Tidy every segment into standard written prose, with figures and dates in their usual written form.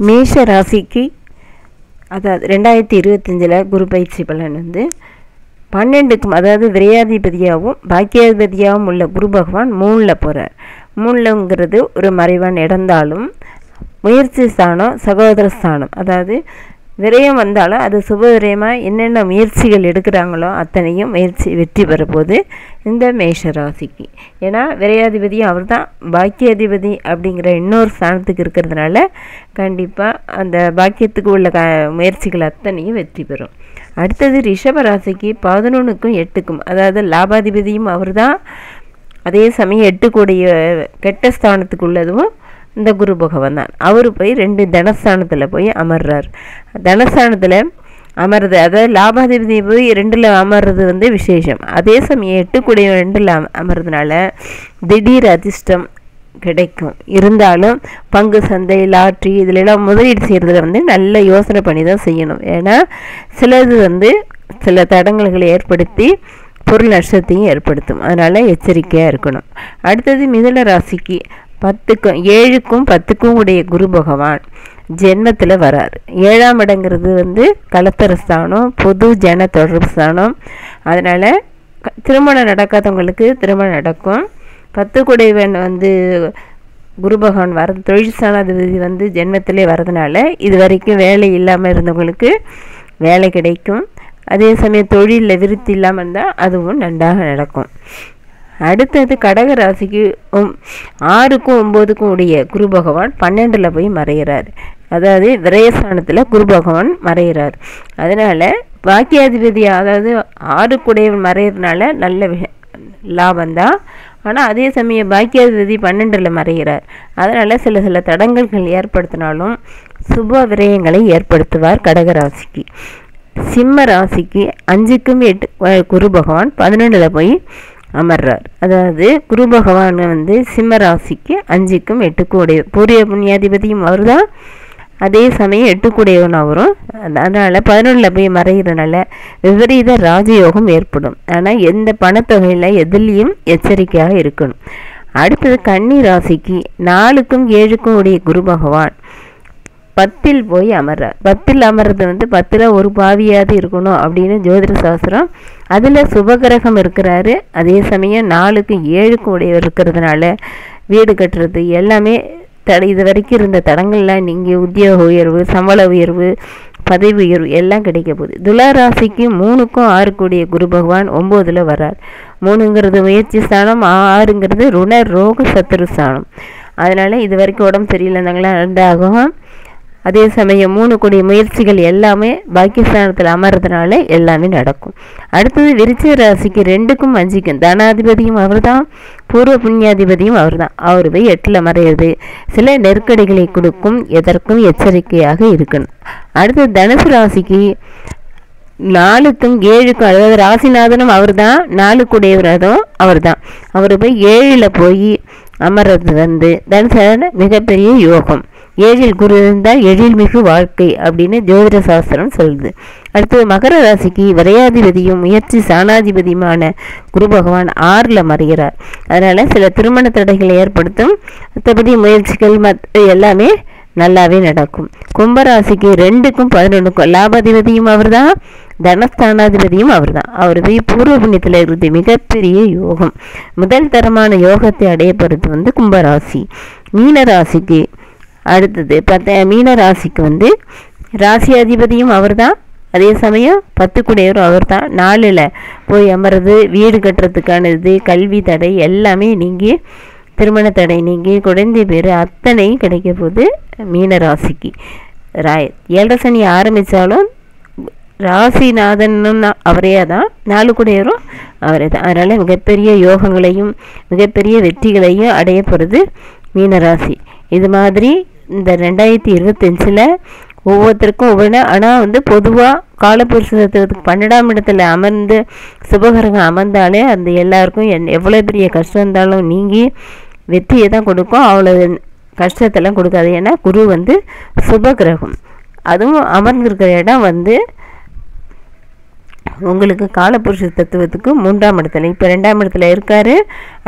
மேஷ ராசிக்கு அதாவது 2025 குரு பயிற்சி பலன் வந்து 12க்கும் அதாவது விரையாதிபதியாகவும் பாக்கியாதிபதியாகவும் உள்ள குரு பகவான் 3ல் போகிறார். 3ங்கிறது ஒரு மறைவான இடந்தாலும் முயற்சி ஸ்தானம் சகோதர ஸ்தானம், அதாவது விரயம் வந்தாலும் அது சுப விரயமாக என்னென்ன முயற்சிகள் எடுக்கிறாங்களோ அத்தனையும் முயற்சி வெற்றி பெறப்போது இந்த மேஷ ராசிக்கு. ஏன்னா விரையாதிபதியும் அவர் தான், பாக்கியாதிபதி அப்படிங்கிற இன்னொரு ஸ்தானத்துக்கு இருக்கிறதுனால கண்டிப்பாக அந்த பாக்கியத்துக்கு உள்ள முயற்சிகள் அத்தனையும் வெற்றி பெறும். அடுத்தது ரிஷப ராசிக்கு 11க்கும் 8க்கும் அதாவது லாபாதிபதியும் அவர் தான், அதே சமயம் 8 கூடிய கெட்ட ஸ்தானத்துக்கு உள்ளதும் இந்த குரு பகவான் தான். அவர் போய் 2 தனஸ்தானத்தில் போய் அமர்றார். தனஸ்தானத்தில் அமர்றது அதாவது லாபாதிபதி போய் 2ல் அமர்றது வந்து விசேஷம். அதே சமயம் 8 கூடிய 2ல் அமர்றதுனால திடீர் அதிர்ஷ்டம் கிடைக்கும். இருந்தாலும் பங்கு சந்தை லாட்ரி இதிலெல்லாம் முதலீடு செய்கிறதுல வந்து நல்ல யோசனை பண்ணி தான் செய்யணும். ஏன்னா சிலது வந்து சில தடங்கல்களை ஏற்படுத்தி பொருள் நஷ்டத்தையும் ஏற்படுத்தும். அதனால் எச்சரிக்கையாக இருக்கணும். அடுத்தது மிதுன ராசிக்கு 10க்கும் 7க்கும் 10க்கும் உடைய குரு பகவான் ஜென்மத்தில் வரார். 7ஆம் இடங்கிறது வந்து கலத்தரஸ்தானம், பொது ஜன தொடர்பு ஸ்தானம். அதனால் திருமணம் நடக்காதவங்களுக்கு திருமணம் நடக்கும். 10 குடைவன் வந்து குரு பகவான் வர தொழில் ஸ்தானாதிபதி வந்து ஜென்மத்திலே வரதுனால இது வரைக்கும் வேலை இல்லாமல் இருந்தவங்களுக்கு வேலை கிடைக்கும். அதே சமயம் தொழிலில் விருத்தி இல்லாமல் இருந்தால் அதுவும் நன்றாக நடக்கும். அடுத்தது கடக ராசிக்கு 6க்கும் 9க்கும் உடைய குரு பகவான் 12ல் போய் மறைகிறார். அதாவது விரயஸ்தானத்தில் குரு பகவான் மறைகிறார். அதனால் பாக்கியாதிபதி அதாவது 6 குடையவன் மறைகிறதுனால நல்ல லாபந்தான். ஆனால் அதே சமயம் பாக்கியாதிபதி 12ல் மறைகிறார். அதனால் சில தடங்கல்கள் ஏற்படுத்தினாலும் சுப விரயங்களை ஏற்படுத்துவார் கடகராசிக்கு. சிம்ம ராசிக்கு 5க்கும் 8 குரு பகவான் 11ல் போய் அமர்றார். அதாவது குரு பகவான் வந்து சிம்ம ராசிக்கு 5க்கும் 8க்கும் உடைய பூரிய புண்ணியாதிபதியும் அவர் தான், அதே சமயம் 8 கூடையவன் அவரும். அதனால் 11ல் போய் மறைகிறதுனால விபரீத ராஜயோகம் ஏற்படும். ஆனால் எந்த பணத்தொகையில் எதுலேயும் எச்சரிக்கையாக இருக்கணும். அடுத்தது கன்னி ராசிக்கு 4க்கும் 7க்கும் உடைய குரு பகவான் 10ல் போய் அமர்றார். 10ல் அமர்றது வந்து 10ல் ஒரு பாவியாவது இருக்கணும் அப்படின்னு ஜோதிட சாஸ்திரம். அதில் சுபகிரகம் இருக்கிறாரு. அதே சமயம் 4க்கும் 7க்கும் உடையவர் இருக்கிறதுனால வீடு கட்டுறது எல்லாமே இது வரைக்கும் இருந்த தடங்கள்லாம் நீங்கள் உத்தியோக உயர்வு, சம்பள உயர்வு, பதவி உயர்வு எல்லாம் கிடைக்க போகுது. துலா ராசிக்கு 3க்கும் 6க்கும் உடைய குரு பகவான் 9ல் வர்றார். 3ங்கிறது முயற்சி ஸ்தானம், 6ங்கிறது ருண ரோக சத்துரு ஸ்தானம். அதனால் இது வரைக்கும் உடம்பு சரியில்லைந்தாங்களாம் ரெண்டாகும். அதே சமயம் 3 கூடிய முயற்சிகள் எல்லாமே பாக்கியஸ்தானத்தில் அமர்றதுனால எல்லாமே நடக்கும். அடுத்தது விருச்சிக ராசிக்கு 2க்கும் 5க்கும் தனாதிபதியும் அவர் தான், பூர்வ புண்ணியாதிபதியும் அவர் தான். அவர் போய் 8ல் மறையிறது சில நெருக்கடிகளை கொடுக்கும். எதற்கும் எச்சரிக்கையாக இருக்கணும். அடுத்தது தனுசு ராசிக்கு 4க்கும் 7க்கும் அதாவது ராசிநாதனும் அவர் தான், 4 கூடையவரதும் அவர் தான். அவர் போய் 7ல் போய் அமர்றது வந்து தனுசு மிகப்பெரிய யோகம். 7ல் குரு இருந்தால் எழில் மிகு வாழ்க்கை அப்படின்னு ஜோதிட சாஸ்திரம் சொல்லுது. அடுத்தது மகர ராசிக்கு விரையாதிபதியும் முயற்சி சாணாதிபதியுமான குரு பகவான் 6ல் மறைகிறார். அதனால் சில திருமண தடைகளை ஏற்படுத்தும். மற்றபடி முயற்சிகள் எல்லாமே நல்லாவே நடக்கும். கும்பராசிக்கு 2க்கும் 11க்கும் லாபாதிபதியும் அவர் தான், தனஸ்தானாதிபதியும் அவர் தான். அவர் போய் பூர்வ புண்ணியத்தில் இருந்து மிகப்பெரிய யோகம், முதல் தரமான யோகத்தை அடையப்படுறது வந்து கும்பராசி. மீன ராசிக்கு அடுத்தது மீன ராசிக்கு வந்து ராசி அதிபதியும் அவர் தான், அதே சமயம் 10 கூடையவரும் அவர் தான். 4ல் போய் அமர்றது வீடு கட்டுறதுக்கான இது, கல்வி தடை எல்லாமே நீங்கி, திருமண தடை நீங்கி, குழந்தை பேர் அத்தனையும் கிடைக்க போகுது மீன ராசிக்கு. 7 சனி ஆரம்பித்தாலும் ராசிநாதனும் அவரே தான், 4 கூடையவரும் அவரே தான். அதனால் மிகப்பெரிய யோகங்களையும் மிகப்பெரிய வெற்றிகளையும் அடைய போகிறது மீனராசி. இது மாதிரி இந்த 2025 ஒவ்வொருத்தருக்கும் ஒவ்வொன்று. ஆனால் வந்து பொதுவாக காலபுருஷத்துக்கு 12ஆம் இடத்துல அமர்ந்து சுபகிரகம் அமர்ந்தாலே அந்த எல்லாருக்கும் எவ்வளோ பெரிய கஷ்டம் இருந்தாலும் நீங்கி வெற்றியை தான் கொடுக்கும், அவ்வளோ கஷ்டத்தெல்லாம் கொடுக்காது. ஏன்னா குரு வந்து சுபகிரகம், அதுவும் அமர்ந்திருக்கிற இடம் வந்து உங்களுக்கு காலபுருஷ தத்துவத்துக்கு 3ஆம் இடத்துல, இப்போ 2ஆம் இடத்துல இருக்கார்,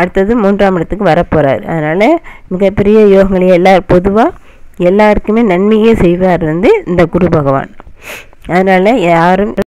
அடுத்தது 3ஆம் இடத்துக்கு வரப்போகிறார். அதனால் மிகப்பெரிய யோகங்களை எல்லாம் பொதுவாக எல்லாருக்குமே நன்மையே செய்வார் வந்து இந்த குரு பகவான். அதனால் யாரும்